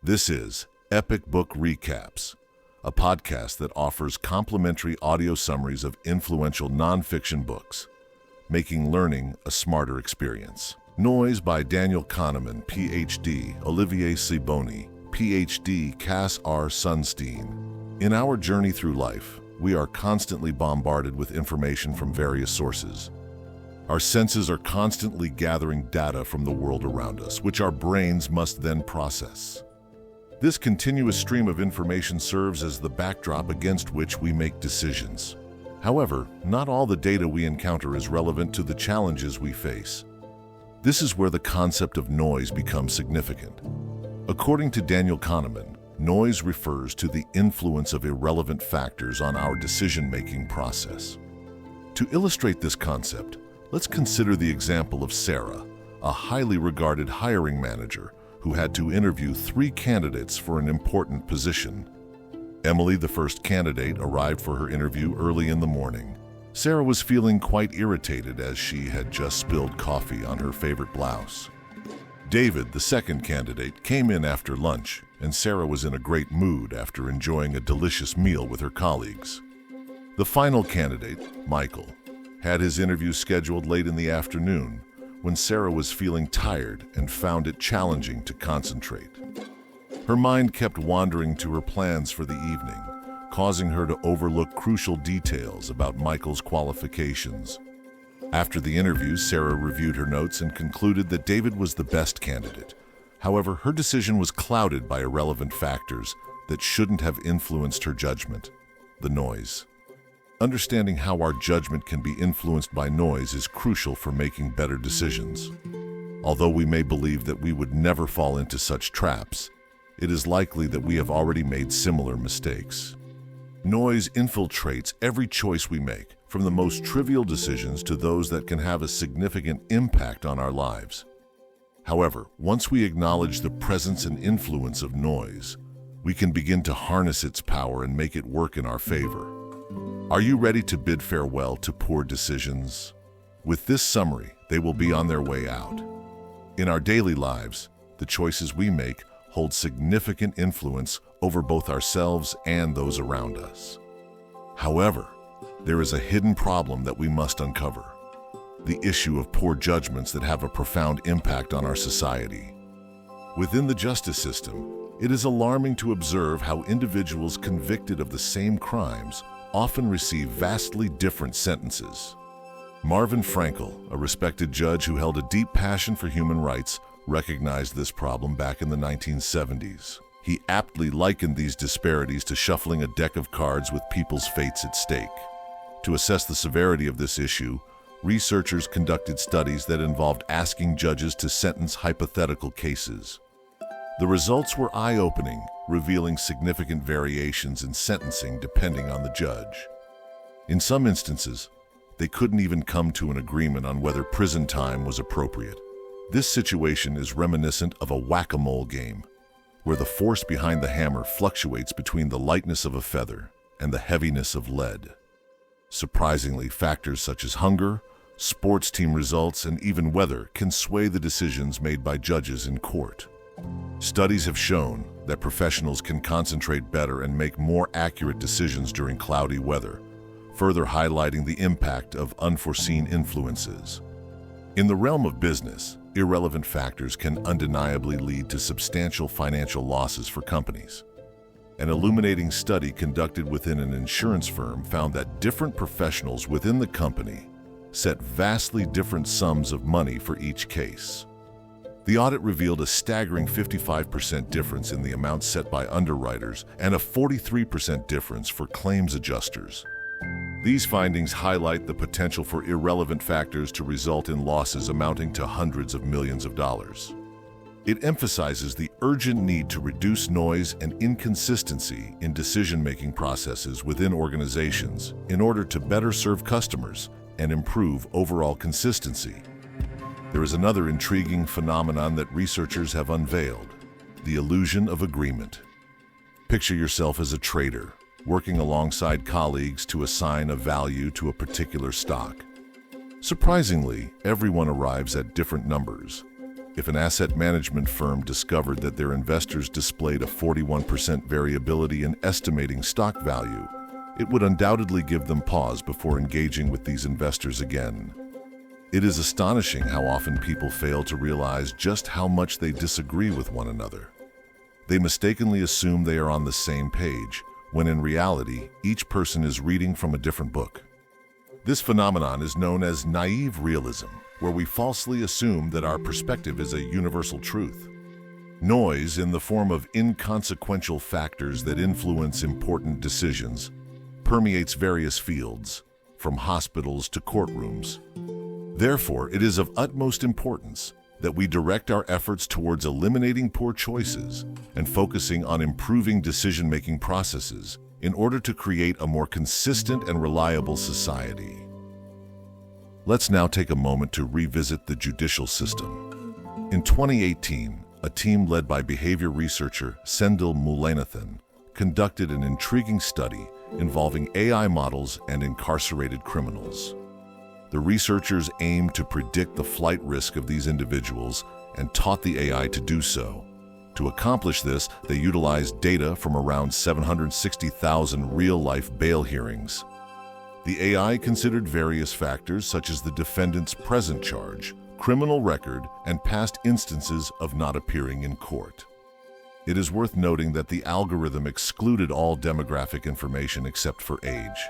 This is Epic Book Recaps, a podcast that offers complimentary audio summaries of influential nonfiction books, making learning a smarter experience. Noise by Daniel Kahneman, PhD, Olivier Sibony, PhD, Cass R. Sunstein. In our journey through life, we are constantly bombarded with information from various sources. Our senses are constantly gathering data from the world around us, which our brains must then process. This continuous stream of information serves as the backdrop against which we make decisions. However, not all the data we encounter is relevant to the challenges we face. This is where the concept of noise becomes significant. According to Daniel Kahneman, noise refers to the influence of irrelevant factors on our decision-making process. To illustrate this concept, let's consider the example of Sarah, a highly regarded hiring manager who had to interview 3 candidates for an important position. Emily, the first candidate, arrived for her interview early in the morning. Sarah was feeling quite irritated as she had just spilled coffee on her favorite blouse. David, the second candidate, came in after lunch, and Sarah was in a great mood after enjoying a delicious meal with her colleagues. The final candidate, Michael, had his interview scheduled late in the afternoon when Sarah was feeling tired and found it challenging to concentrate. Her mind kept wandering to her plans for the evening, causing her to overlook crucial details about Michael's qualifications. After the interview, Sarah reviewed her notes and concluded that David was the best candidate. However, her decision was clouded by irrelevant factors that shouldn't have influenced her judgment: the noise. Understanding how our judgment can be influenced by noise is crucial for making better decisions. Although we may believe that we would never fall into such traps, it is likely that we have already made similar mistakes. Noise infiltrates every choice we make, from the most trivial decisions to those that can have a significant impact on our lives. However, once we acknowledge the presence and influence of noise, we can begin to harness its power and make it work in our favor. Are you ready to bid farewell to poor decisions? With this summary, they will be on their way out. In our daily lives, the choices we make hold significant influence over both ourselves and those around us. However, there is a hidden problem that we must uncover: the issue of poor judgments that have a profound impact on our society. Within the justice system, it is alarming to observe how individuals convicted of the same crimes often receive vastly different sentences. Marvin Frankel, a respected judge who held a deep passion for human rights, recognized this problem back in the 1970s. He aptly likened these disparities to shuffling a deck of cards with people's fates at stake. To assess the severity of this issue, researchers conducted studies that involved asking judges to sentence hypothetical cases. The results were eye-opening, revealing significant variations in sentencing depending on the judge. In some instances, they couldn't even come to an agreement on whether prison time was appropriate. This situation is reminiscent of a whack-a-mole game, where the force behind the hammer fluctuates between the lightness of a feather and the heaviness of lead. Surprisingly, factors such as hunger, sports team results, and even weather can sway the decisions made by judges in court. Studies have shown that professionals can concentrate better and make more accurate decisions during cloudy weather, further highlighting the impact of unforeseen influences. In the realm of business, irrelevant factors can undeniably lead to substantial financial losses for companies. An illuminating study conducted within an insurance firm found that different professionals within the company set vastly different sums of money for each case. The audit revealed a staggering 55% difference in the amount set by underwriters and a 43% difference for claims adjusters. These findings highlight the potential for irrelevant factors to result in losses amounting to hundreds of millions of dollars. It emphasizes the urgent need to reduce noise and inconsistency in decision-making processes within organizations in order to better serve customers and improve overall consistency. There is another intriguing phenomenon that researchers have unveiled: the illusion of agreement. Picture yourself as a trader, working alongside colleagues to assign a value to a particular stock. Surprisingly, everyone arrives at different numbers. If an asset management firm discovered that their investors displayed a 41% variability in estimating stock value, it would undoubtedly give them pause before engaging with these investors again. It is astonishing how often people fail to realize just how much they disagree with one another. They mistakenly assume they are on the same page, when in reality, each person is reading from a different book. This phenomenon is known as naive realism, where we falsely assume that our perspective is a universal truth. Noise, in the form of inconsequential factors that influence important decisions, permeates various fields, from hospitals to courtrooms. Therefore, it is of utmost importance that we direct our efforts towards eliminating poor choices and focusing on improving decision-making processes in order to create a more consistent and reliable society. Let's now take a moment to revisit the judicial system. In 2018, a team led by behavior researcher Sendil Mullainathan conducted an intriguing study involving AI models and incarcerated criminals. The researchers aimed to predict the flight risk of these individuals and taught the AI to do so. To accomplish this, they utilized data from around 760,000 real-life bail hearings. The AI considered various factors such as the defendant's present charge, criminal record, and past instances of not appearing in court. It is worth noting that the algorithm excluded all demographic information except for age.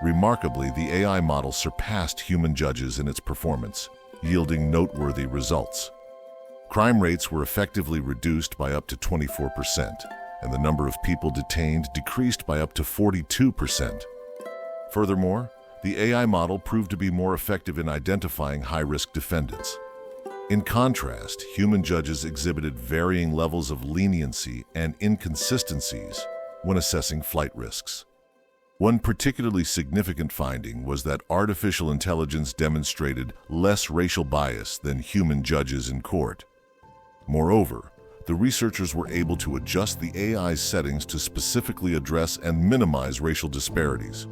Remarkably, the AI model surpassed human judges in its performance, yielding noteworthy results. Crime rates were effectively reduced by up to 24%, and the number of people detained decreased by up to 42%. Furthermore, the AI model proved to be more effective in identifying high-risk defendants. In contrast, human judges exhibited varying levels of leniency and inconsistencies when assessing flight risks. One particularly significant finding was that artificial intelligence demonstrated less racial bias than human judges in court. Moreover, the researchers were able to adjust the AI's settings to specifically address and minimize racial disparities.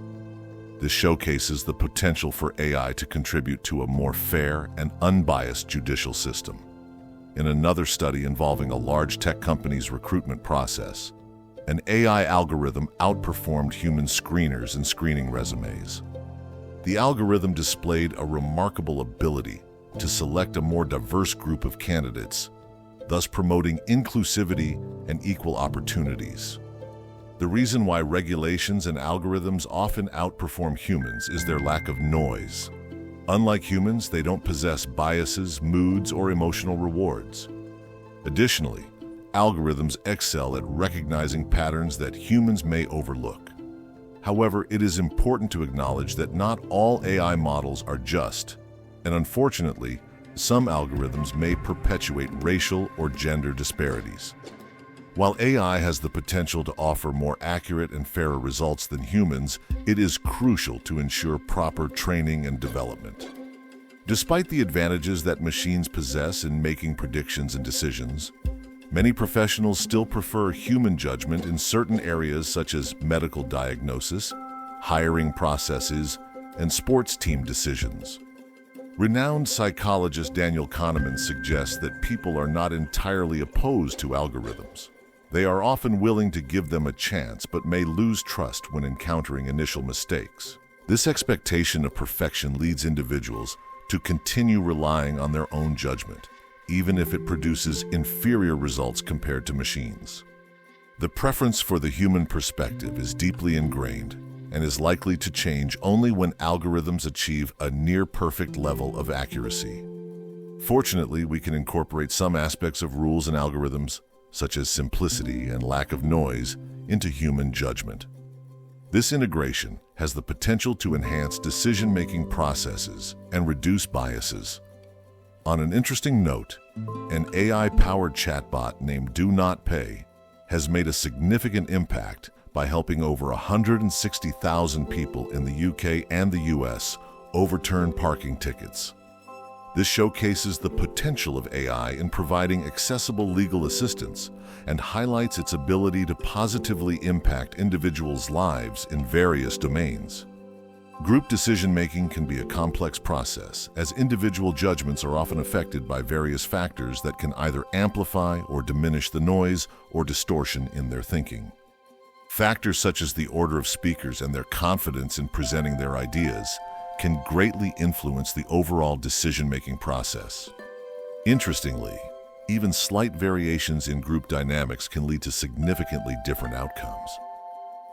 This showcases the potential for AI to contribute to a more fair and unbiased judicial system. In another study involving a large tech company's recruitment process, an AI algorithm outperformed human screeners in screening resumes. The algorithm displayed a remarkable ability to select a more diverse group of candidates, thus promoting inclusivity and equal opportunities. The reason why regulations and algorithms often outperform humans is their lack of noise. Unlike humans, they don't possess biases, moods, or emotional rewards. Additionally, algorithms excel at recognizing patterns that humans may overlook. However, it is important to acknowledge that not all AI models are just, and unfortunately, some algorithms may perpetuate racial or gender disparities. While AI has the potential to offer more accurate and fairer results than humans, it is crucial to ensure proper training and development. Despite the advantages that machines possess in making predictions and decisions, many professionals still prefer human judgment in certain areas such as medical diagnosis, hiring processes, and sports team decisions. Renowned psychologist Daniel Kahneman suggests that people are not entirely opposed to algorithms. They are often willing to give them a chance but may lose trust when encountering initial mistakes. This expectation of perfection leads individuals to continue relying on their own judgment, even if it produces inferior results compared to machines. The preference for the human perspective is deeply ingrained and is likely to change only when algorithms achieve a near-perfect level of accuracy. Fortunately, we can incorporate some aspects of rules and algorithms, such as simplicity and lack of noise, into human judgment. This integration has the potential to enhance decision-making processes and reduce biases. On an interesting note, an AI-powered chatbot named Do Not Pay has made a significant impact by helping over 160,000 people in the UK and the US overturn parking tickets. This showcases the potential of AI in providing accessible legal assistance and highlights its ability to positively impact individuals' lives in various domains. Group decision-making can be a complex process, as individual judgments are often affected by various factors that can either amplify or diminish the noise or distortion in their thinking. Factors such as the order of speakers and their confidence in presenting their ideas can greatly influence the overall decision-making process. Interestingly, even slight variations in group dynamics can lead to significantly different outcomes.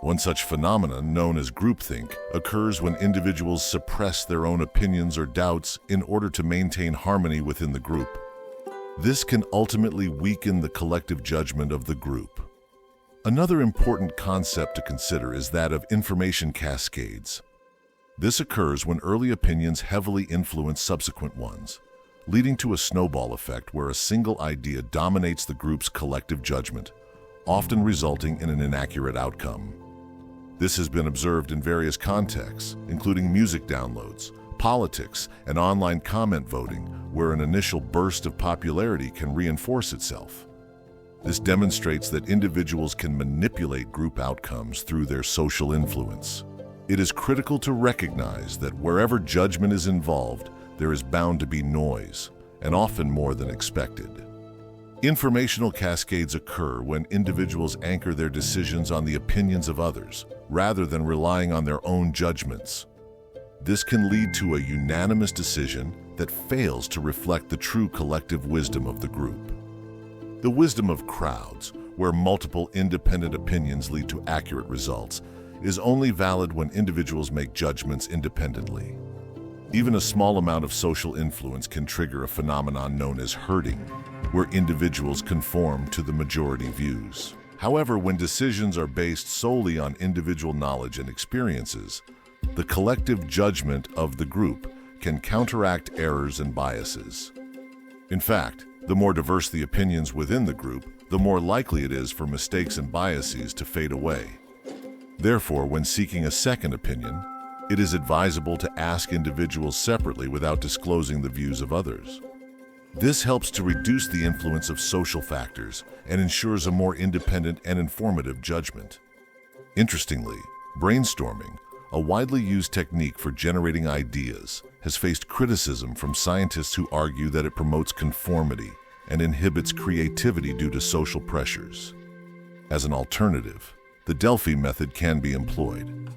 One such phenomenon, known as groupthink, occurs when individuals suppress their own opinions or doubts in order to maintain harmony within the group. This can ultimately weaken the collective judgment of the group. Another important concept to consider is that of information cascades. This occurs when early opinions heavily influence subsequent ones, leading to a snowball effect where a single idea dominates the group's collective judgment, often resulting in an inaccurate outcome. This has been observed in various contexts, including music downloads, politics, and online comment voting, where an initial burst of popularity can reinforce itself. This demonstrates that individuals can manipulate group outcomes through their social influence. It is critical to recognize that wherever judgment is involved, there is bound to be noise, and often more than expected. Informational cascades occur when individuals anchor their decisions on the opinions of others, rather than relying on their own judgments. This can lead to a unanimous decision that fails to reflect the true collective wisdom of the group. The wisdom of crowds, where multiple independent opinions lead to accurate results, is only valid when individuals make judgments independently. Even a small amount of social influence can trigger a phenomenon known as herding, where individuals conform to the majority views. However, when decisions are based solely on individual knowledge and experiences, the collective judgment of the group can counteract errors and biases. In fact, the more diverse the opinions within the group, the more likely it is for mistakes and biases to fade away. Therefore, when seeking a second opinion, it is advisable to ask individuals separately without disclosing the views of others. This helps to reduce the influence of social factors and ensures a more independent and informative judgment. Interestingly, brainstorming, a widely used technique for generating ideas, has faced criticism from scientists who argue that it promotes conformity and inhibits creativity due to social pressures. As an alternative, the Delphi method can be employed.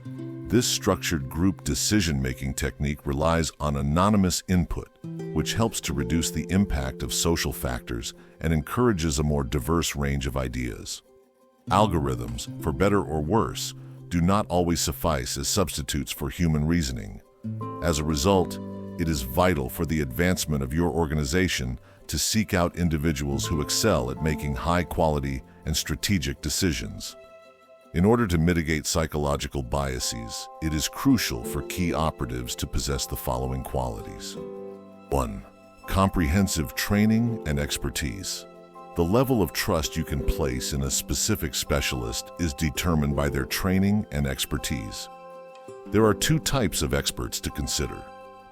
This structured group decision-making technique relies on anonymous input, which helps to reduce the impact of social factors and encourages a more diverse range of ideas. Algorithms, for better or worse, do not always suffice as substitutes for human reasoning. As a result, it is vital for the advancement of your organization to seek out individuals who excel at making high-quality and strategic decisions. In order to mitigate psychological biases, it is crucial for key operatives to possess the following qualities. 1. Comprehensive training and expertise. The level of trust you can place in a specific specialist is determined by their training and expertise. There are two types of experts to consider: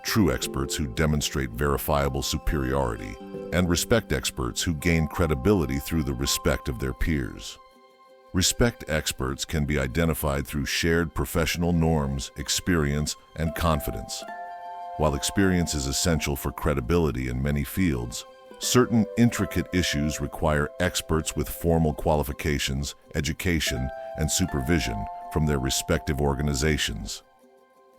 true experts who demonstrate verifiable superiority, and respect experts who gain credibility through the respect of their peers. Respect experts can be identified through shared professional norms, experience, and confidence. While experience is essential for credibility in many fields, certain intricate issues require experts with formal qualifications, education, and supervision from their respective organizations.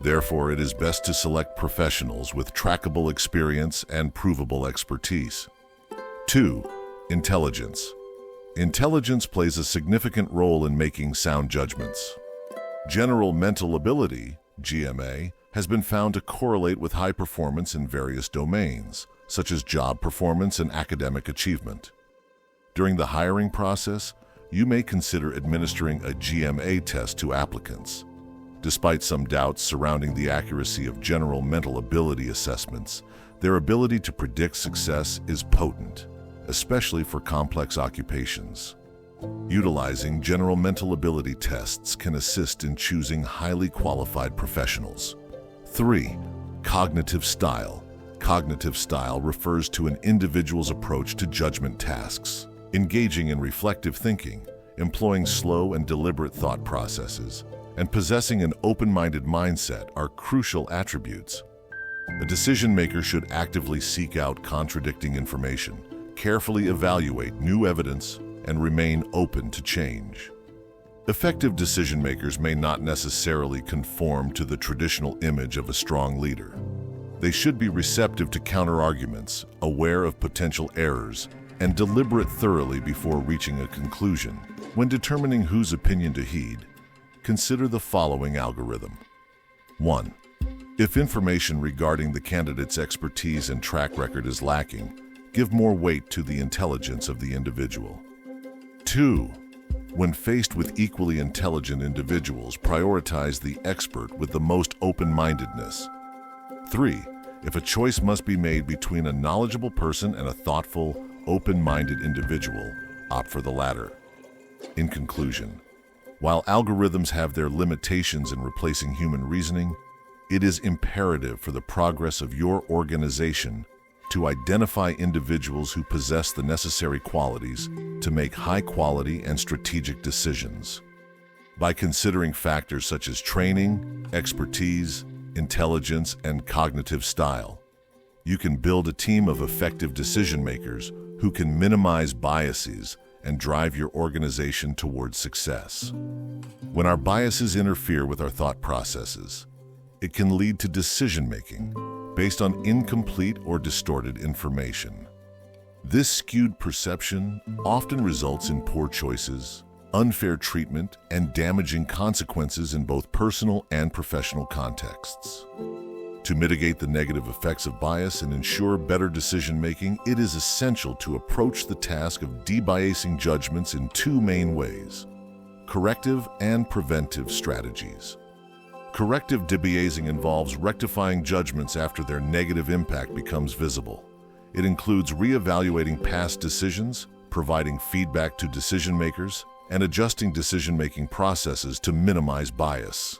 Therefore, it is best to select professionals with trackable experience and provable expertise. 2. Intelligence. Intelligence plays a significant role in making sound judgments. General mental ability, GMA, has been found to correlate with high performance in various domains, such as job performance and academic achievement. During the hiring process, you may consider administering a GMA test to applicants. Despite some doubts surrounding the accuracy of general mental ability assessments, their ability to predict success is potent, especially for complex occupations. Utilizing general mental ability tests can assist in choosing highly qualified professionals. 3. Cognitive style. Cognitive style refers to an individual's approach to judgment tasks. Engaging in reflective thinking, employing slow and deliberate thought processes, and possessing an open-minded mindset are crucial attributes. A decision maker should actively seek out contradicting information, carefully evaluate new evidence, and remain open to change. Effective decision makers may not necessarily conform to the traditional image of a strong leader. They should be receptive to counter-arguments, aware of potential errors, and deliberate thoroughly before reaching a conclusion. When determining whose opinion to heed, consider the following algorithm. 1. If information regarding the candidate's expertise and track record is lacking, give more weight to the intelligence of the individual. 2. When faced with equally intelligent individuals, prioritize the expert with the most open-mindedness. 3. If a choice must be made between a knowledgeable person and a thoughtful, open-minded individual, opt for the latter. In conclusion, while algorithms have their limitations in replacing human reasoning, it is imperative for the progress of your organization to identify individuals who possess the necessary qualities to make high-quality and strategic decisions. By considering factors such as training, expertise, intelligence, and cognitive style, you can build a team of effective decision-makers who can minimize biases and drive your organization towards success. When our biases interfere with our thought processes, it can lead to decision-making based on incomplete or distorted information. This skewed perception often results in poor choices, unfair treatment, and damaging consequences in both personal and professional contexts. To mitigate the negative effects of bias and ensure better decision-making, it is essential to approach the task of debiasing judgments in two main ways: corrective and preventive strategies. Corrective debiasing involves rectifying judgments after their negative impact becomes visible. It includes reevaluating past decisions, providing feedback to decision-makers, and adjusting decision-making processes to minimize bias.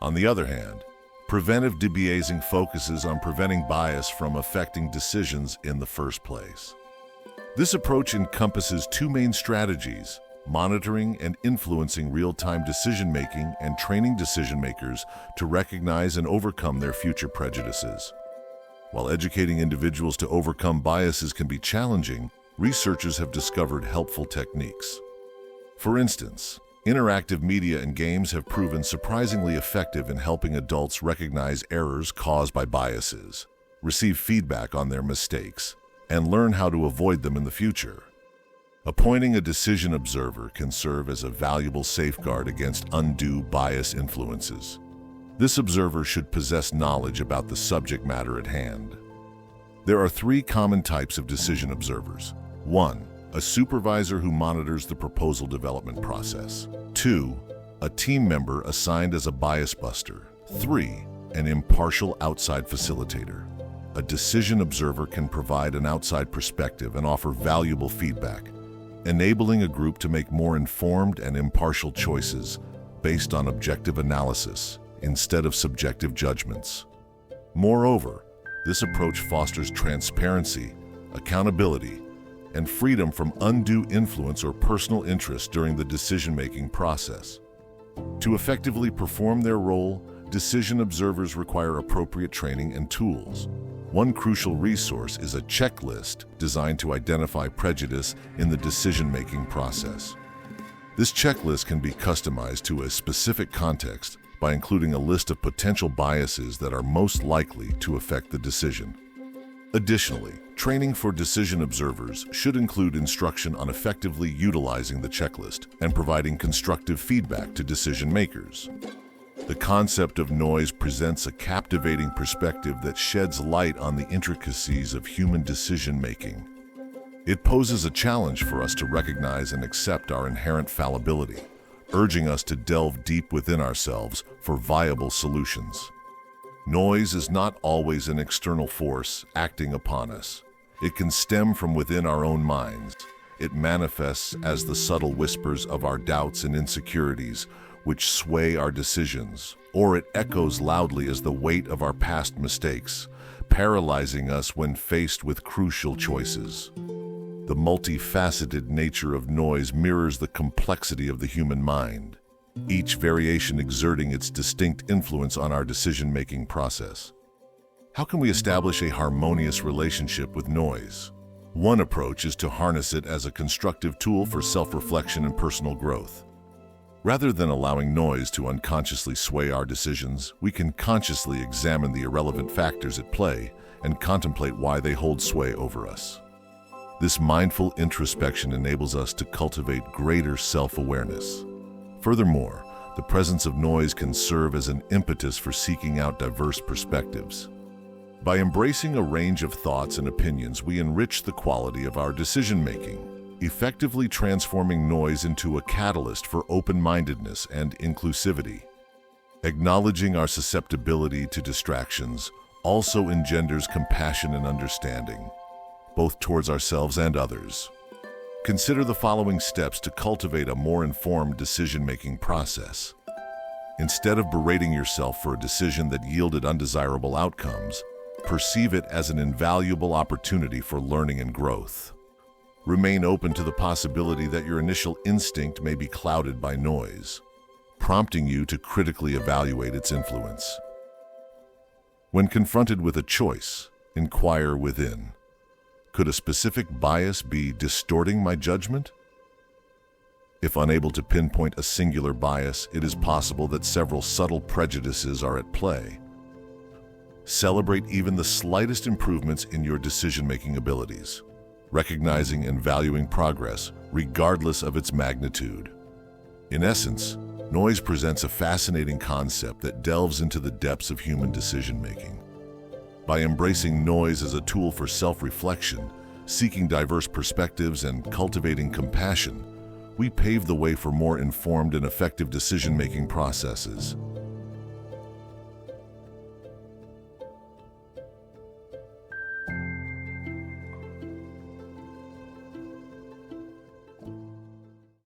On the other hand, preventive debiasing focuses on preventing bias from affecting decisions in the first place. This approach encompasses two main strategies: monitoring and influencing real-time decision-making and training decision-makers to recognize and overcome their future prejudices. While educating individuals to overcome biases can be challenging, researchers have discovered helpful techniques. For instance, interactive media and games have proven surprisingly effective in helping adults recognize errors caused by biases, receive feedback on their mistakes, and learn how to avoid them in the future. Appointing a decision observer can serve as a valuable safeguard against undue bias influences. This observer should possess knowledge about the subject matter at hand. There are three common types of decision observers. 1. A supervisor who monitors the proposal development process. 2. A team member assigned as a bias buster. 3. An impartial outside facilitator. A decision observer can provide an outside perspective and offer valuable feedback, enabling a group to make more informed and impartial choices based on objective analysis instead of subjective judgments. Moreover, this approach fosters transparency, accountability, and freedom from undue influence or personal interest during the decision-making process. To effectively perform their role, decision observers require appropriate training and tools. One crucial resource is a checklist designed to identify prejudice in the decision-making process. This checklist can be customized to a specific context by including a list of potential biases that are most likely to affect the decision. Additionally, training for decision observers should include instruction on effectively utilizing the checklist and providing constructive feedback to decision makers. The concept of noise presents a captivating perspective that sheds light on the intricacies of human decision-making. It poses a challenge for us to recognize and accept our inherent fallibility, urging us to delve deep within ourselves for viable solutions. Noise is not always an external force acting upon us. It can stem from within our own minds. It manifests as the subtle whispers of our doubts and insecurities, which sway our decisions, or it echoes loudly as the weight of our past mistakes, paralyzing us when faced with crucial choices. The multifaceted nature of noise mirrors the complexity of the human mind. each variation exerting its distinct influence on our decision-making process. How can we establish a harmonious relationship with noise? One approach is to harness it as a constructive tool for self-reflection and personal growth. Rather than allowing noise to unconsciously sway our decisions, we can consciously examine the irrelevant factors at play and contemplate why they hold sway over us. This mindful introspection enables us to cultivate greater self-awareness. Furthermore, the presence of noise can serve as an impetus for seeking out diverse perspectives. By embracing a range of thoughts and opinions, we enrich the quality of our decision-making, effectively transforming noise into a catalyst for open-mindedness and inclusivity. Acknowledging our susceptibility to distractions also engenders compassion and understanding, both towards ourselves and others. Consider the following steps to cultivate a more informed decision-making process. Instead of berating yourself for a decision that yielded undesirable outcomes, perceive it as an invaluable opportunity for learning and growth. Remain open to the possibility that your initial instinct may be clouded by noise, prompting you to critically evaluate its influence. When confronted with a choice, inquire within. Could a specific bias be distorting my judgment? If unable to pinpoint a singular bias, it is possible that several subtle prejudices are at play. Celebrate even the slightest improvements in your decision-making abilities, recognizing and valuing progress regardless of its magnitude. In essence, noise presents a fascinating concept that delves into the depths of human decision-making. By embracing noise as a tool for self-reflection, seeking diverse perspectives, and cultivating compassion, we pave the way for more informed and effective decision-making processes.